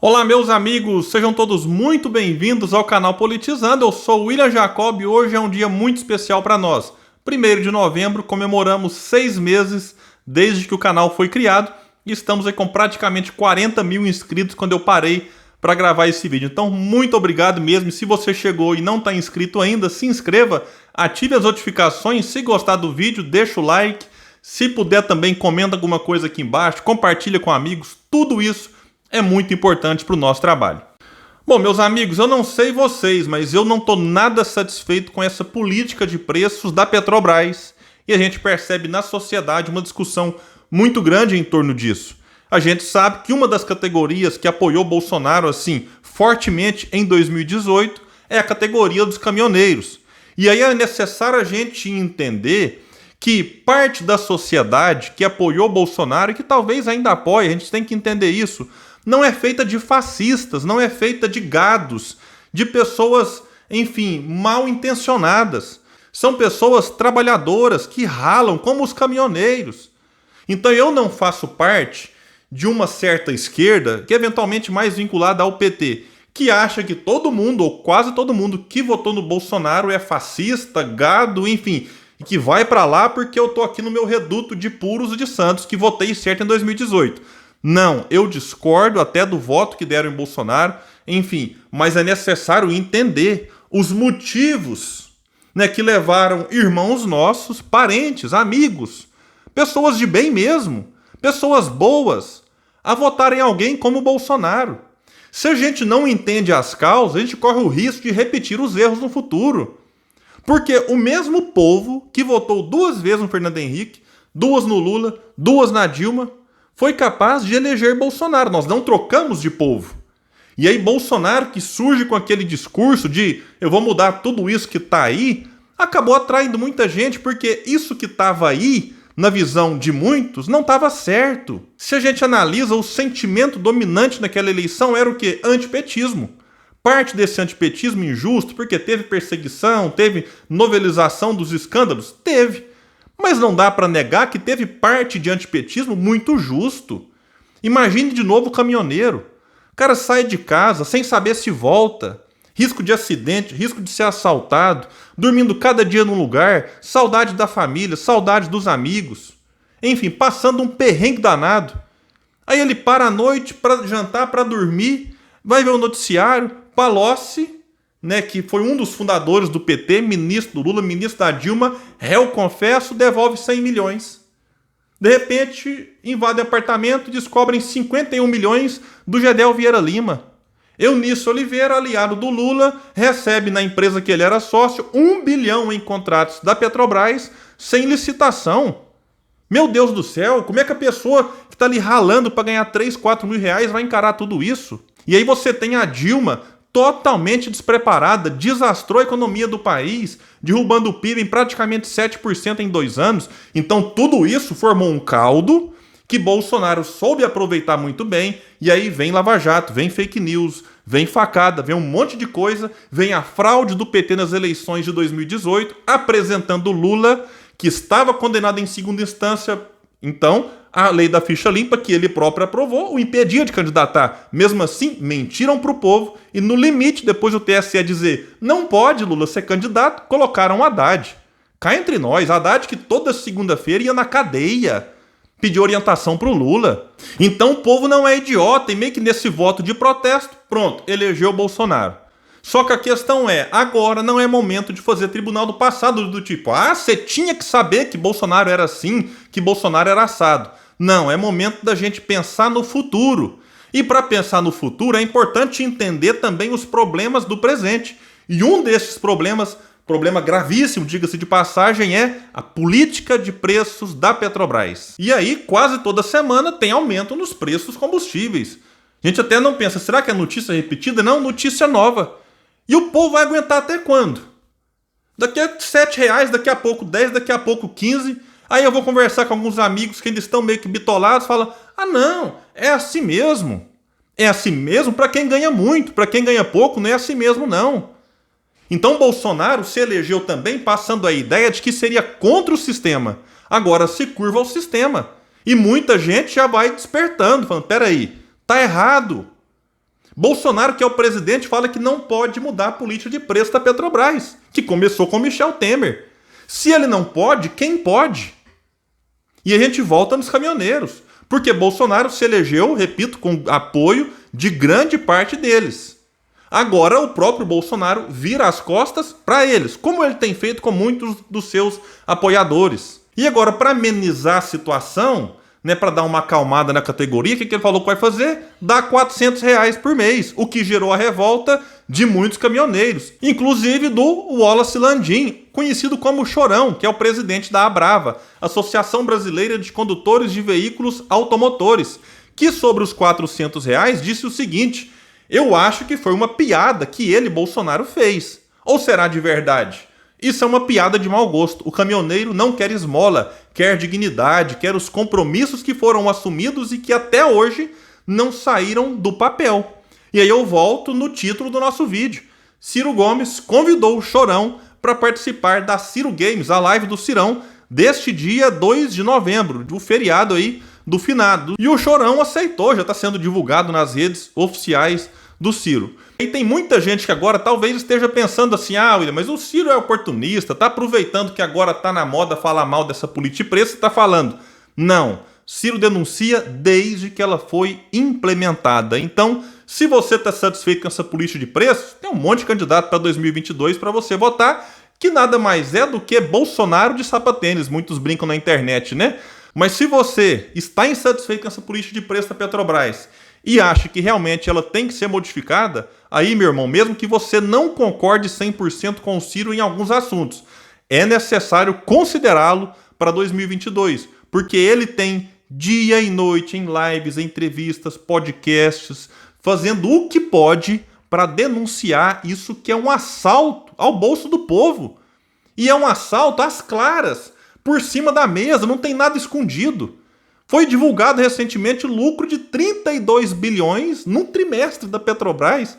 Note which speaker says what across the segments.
Speaker 1: Olá, meus amigos, sejam todos muito bem-vindos ao canal Politizando. Eu sou o William Jacob e hoje é um dia muito especial para nós. 1º de novembro, comemoramos 6 meses desde que o canal foi criado e estamos aí com praticamente 40 mil inscritos quando eu parei para gravar esse vídeo. Então, muito obrigado mesmo. Se você chegou e não está inscrito ainda, se inscreva, ative as notificações. Se gostar do vídeo, deixa o like. Se puder também, comenta alguma coisa aqui embaixo, compartilha com amigos. Tudo isso é muito importante para o nosso trabalho. Bom, meus amigos, eu não sei vocês, mas eu não estou nada satisfeito com essa política de preços da Petrobras e a gente percebe na sociedade uma discussão muito grande em torno disso. A gente sabe que uma das categorias que apoiou Bolsonaro assim fortemente em 2018 é a categoria dos caminhoneiros. E aí é necessário a gente entender que parte da sociedade que apoiou Bolsonaro e que talvez ainda apoie, a gente tem que entender isso, não é feita de fascistas, não é feita de gados, de pessoas, enfim, mal intencionadas. São pessoas trabalhadoras que ralam, como os caminhoneiros. Então eu não faço parte de uma certa esquerda, que é eventualmente mais vinculada ao PT, que acha que todo mundo, ou quase todo mundo, que votou no Bolsonaro é fascista, gado, enfim, e que vai pra lá porque eu tô aqui no meu reduto de puros de santos, que votei certo em 2018. Não, eu discordo até do voto que deram em Bolsonaro, enfim, mas é necessário entender os motivos, né, que levaram irmãos nossos, parentes, amigos, pessoas de bem mesmo, pessoas boas, a votarem em alguém como Bolsonaro. Se a gente não entende as causas, a gente corre o risco de repetir os erros no futuro. Porque o mesmo povo que votou 2 vezes no Fernando Henrique, 2 no Lula, 2 na Dilma, foi capaz de eleger Bolsonaro. Nós não trocamos de povo. E aí Bolsonaro, que surge com aquele discurso de eu vou mudar tudo isso que está aí, acabou atraindo muita gente, porque isso que estava aí, na visão de muitos, não estava certo. Se a gente analisa, o sentimento dominante naquela eleição era o quê? Antipetismo. Parte desse antipetismo injusto, porque teve perseguição, teve novelização dos escândalos? Teve. Mas não dá para negar que teve parte de antipetismo muito justo. Imagine de novo o caminhoneiro. O cara sai de casa sem saber se volta. Risco de acidente, risco de ser assaltado, dormindo cada dia num lugar, saudade da família, saudade dos amigos. Enfim, passando um perrengue danado. Aí ele para à noite para jantar, para dormir, vai ver o noticiário, Palocci, né, que foi um dos fundadores do PT, ministro do Lula, ministro da Dilma, réu confesso, devolve 100 milhões. De repente, invadem apartamento e descobrem 51 milhões do Gedel Vieira Lima. Eunice Oliveira, aliado do Lula, recebe na empresa que ele era sócio 1 bilhão em contratos da Petrobras sem licitação. Meu Deus do céu, como é que a pessoa que está ali ralando para ganhar 3, 4 mil reais vai encarar tudo isso? E aí você tem a Dilma totalmente despreparada, desastrou a economia do país, derrubando o PIB em praticamente 7% em 2 anos. Então tudo isso formou um caldo que Bolsonaro soube aproveitar muito bem, e aí vem Lava Jato, vem fake news, vem facada, vem um monte de coisa, vem a fraude do PT nas eleições de 2018, apresentando Lula, que estava condenado em segunda instância. Então, a lei da ficha limpa, que ele próprio aprovou, o impedia de candidatar. Mesmo assim, mentiram para o povo e, no limite, depois do TSE dizer não pode Lula ser candidato, colocaram Haddad. Cá entre nós, Haddad que toda segunda-feira ia na cadeia pedir orientação para o Lula. Então o povo não é idiota e meio que nesse voto de protesto, pronto, elegeu Bolsonaro. Só que a questão é, agora não é momento de fazer tribunal do passado, do tipo, você tinha que saber que Bolsonaro era assim, que Bolsonaro era assado. Não, é momento da gente pensar no futuro. E para pensar no futuro é importante entender também os problemas do presente. E um desses problemas, problema gravíssimo, diga-se de passagem, é a política de preços da Petrobras. E aí, quase toda semana tem aumento nos preços dos combustíveis. A gente até não pensa, será que é notícia repetida? Não, notícia nova. E o povo vai aguentar até quando? Daqui a 7 reais, daqui a pouco 10, daqui a pouco 15. Aí eu vou conversar com alguns amigos que ainda estão meio que bitolados, falam, não, é assim mesmo. É assim mesmo para quem ganha muito, para quem ganha pouco não é assim mesmo não. Então Bolsonaro se elegeu também passando a ideia de que seria contra o sistema. Agora se curva ao sistema. E muita gente já vai despertando, falando, peraí, tá errado. Bolsonaro, que é o presidente, fala que não pode mudar a política de preço da Petrobras, que começou com Michel Temer. Se ele não pode, quem pode? E a gente volta nos caminhoneiros, porque Bolsonaro se elegeu, repito, com apoio de grande parte deles. Agora o próprio Bolsonaro vira as costas para eles, como ele tem feito com muitos dos seus apoiadores. E agora, para amenizar a situação, né, para dar uma acalmada na categoria, o que ele falou que vai fazer? Dar R$400 por mês, o que gerou a revolta de muitos caminhoneiros, inclusive do Wallace Landim, conhecido como Chorão, que é o presidente da Abrava, Associação Brasileira de Condutores de Veículos Automotores, que sobre os R$400 disse o seguinte: eu acho que foi uma piada que ele, Bolsonaro, fez. Ou será de verdade? Isso é uma piada de mau gosto. O caminhoneiro não quer esmola, quer dignidade, quer os compromissos que foram assumidos e que até hoje não saíram do papel. E aí eu volto no título do nosso vídeo. Ciro Gomes convidou o Chorão para participar da Ciro Games, a live do Cirão, deste dia 2 de novembro, do feriado aí do finado. E o Chorão aceitou, já está sendo divulgado nas redes oficiais do Ciro. E tem muita gente que agora talvez esteja pensando assim: ah, William, mas o Ciro é oportunista, tá aproveitando que agora tá na moda falar mal dessa política de preço e tá falando. Não, Ciro denuncia desde que ela foi implementada. Então, se você está satisfeito com essa política de preço, tem um monte de candidato para 2022 para você votar, que nada mais é do que Bolsonaro de sapatênis. Muitos brincam na internet, né? Mas se você está insatisfeito com essa política de preço da Petrobras e acha que realmente ela tem que ser modificada, aí, meu irmão, mesmo que você não concorde 100% com o Ciro em alguns assuntos, é necessário considerá-lo para 2022, porque ele tem dia e noite em lives, entrevistas, podcasts, fazendo o que pode para denunciar isso, que é um assalto ao bolso do povo. E é um assalto às claras, por cima da mesa, não tem nada escondido. Foi divulgado recentemente o lucro de 32 bilhões num trimestre da Petrobras.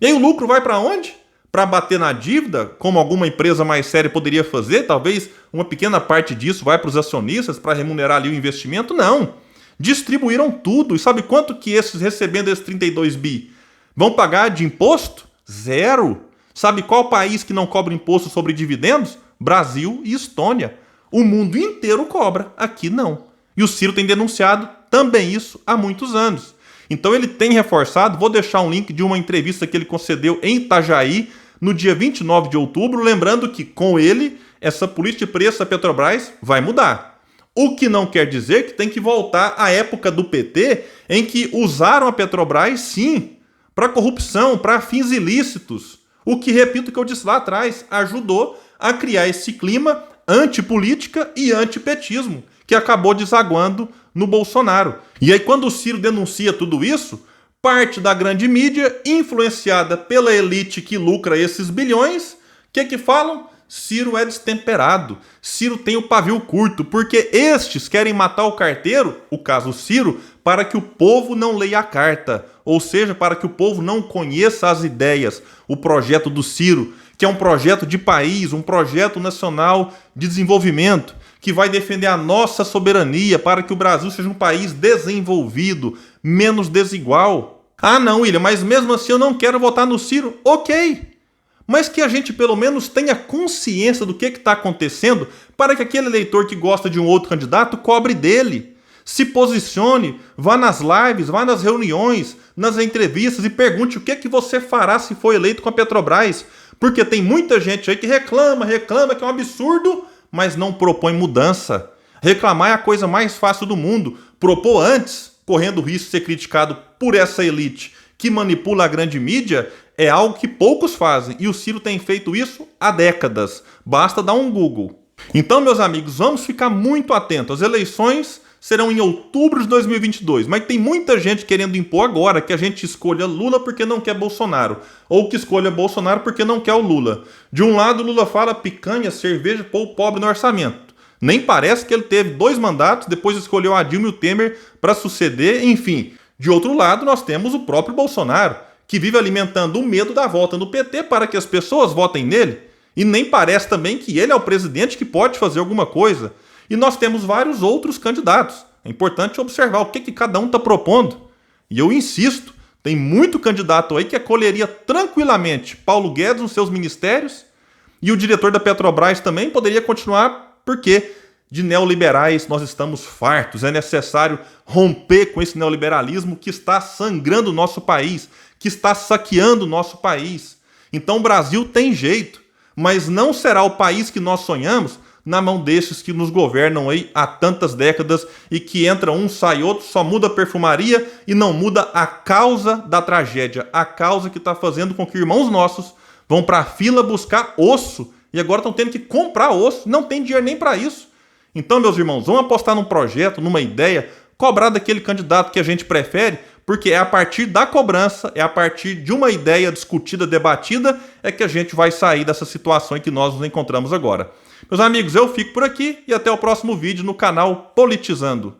Speaker 1: E aí o lucro vai para onde? Para bater na dívida, como alguma empresa mais séria poderia fazer? Talvez uma pequena parte disso vai para os acionistas para remunerar ali o investimento? Não. Distribuíram tudo. E sabe quanto que esses, recebendo esses 32 bi, vão pagar de imposto? Zero. Sabe qual país que não cobra imposto sobre dividendos? Brasil e Estônia. O mundo inteiro cobra, aqui não. E o Ciro tem denunciado também isso há muitos anos. Então ele tem reforçado, vou deixar um link de uma entrevista que ele concedeu em Itajaí, no dia 29 de outubro, lembrando que com ele, essa política de preço da Petrobras vai mudar. O que não quer dizer que tem que voltar à época do PT, em que usaram a Petrobras, sim, para corrupção, para fins ilícitos. O que, repito o que eu disse lá atrás, ajudou a criar esse clima antipolítica e antipetismo, que acabou desaguando no Bolsonaro. E aí, quando o Ciro denuncia tudo isso, parte da grande mídia, influenciada pela elite que lucra esses bilhões, o que falam? Ciro é destemperado, Ciro tem o pavio curto, porque estes querem matar o carteiro, o caso Ciro, para que o povo não leia a carta, ou seja, para que o povo não conheça as ideias, o projeto do Ciro, que é um projeto de país, um projeto nacional de desenvolvimento, que vai defender a nossa soberania para que o Brasil seja um país desenvolvido, menos desigual. Ah não, William, mas mesmo assim eu não quero votar no Ciro. Ok, mas que a gente pelo menos tenha consciência do que está acontecendo para que aquele eleitor que gosta de um outro candidato cobre dele. Se posicione, vá nas lives, vá nas reuniões, nas entrevistas e pergunte o que você fará se for eleito com a Petrobras. Porque tem muita gente aí que reclama que é um absurdo, mas não propõe mudança. Reclamar é a coisa mais fácil do mundo. Propor antes, correndo o risco de ser criticado por essa elite que manipula a grande mídia, é algo que poucos fazem. E o Ciro tem feito isso há décadas. Basta dar um Google. Então, meus amigos, vamos ficar muito atentos. As eleições serão em outubro de 2022, mas tem muita gente querendo impor agora que a gente escolha Lula porque não quer Bolsonaro, ou que escolha Bolsonaro porque não quer o Lula. De um lado, Lula fala picanha, cerveja, pôr o pobre no orçamento. Nem parece que ele teve 2 mandatos, depois escolheu a Dilma e o Temer para suceder, enfim. De outro lado, nós temos o próprio Bolsonaro, que vive alimentando o medo da volta no PT para que as pessoas votem nele, e nem parece também que ele é o presidente que pode fazer alguma coisa. E nós temos vários outros candidatos. É importante observar o que cada um está propondo. E eu insisto, Tem muito candidato aí que acolheria tranquilamente Paulo Guedes nos seus ministérios e o diretor da Petrobras também poderia continuar, porque de neoliberais nós estamos fartos. É necessário romper com esse neoliberalismo que está sangrando o nosso país, que está saqueando o nosso país. Então o Brasil tem jeito, mas não será o país que nós sonhamos na mão desses que nos governam aí há tantas décadas e que entra um, sai outro, só muda a perfumaria e não muda a causa da tragédia, a causa que está fazendo com que irmãos nossos vão para a fila buscar osso e agora estão tendo que comprar osso, não tem dinheiro nem para isso. Então, meus irmãos, vamos apostar num projeto, numa ideia, cobrar daquele candidato que a gente prefere, porque é a partir da cobrança, é a partir de uma ideia discutida, debatida, é que a gente vai sair dessa situação em que nós nos encontramos agora. Meus amigos, eu fico por aqui e até o próximo vídeo no canal Politizando.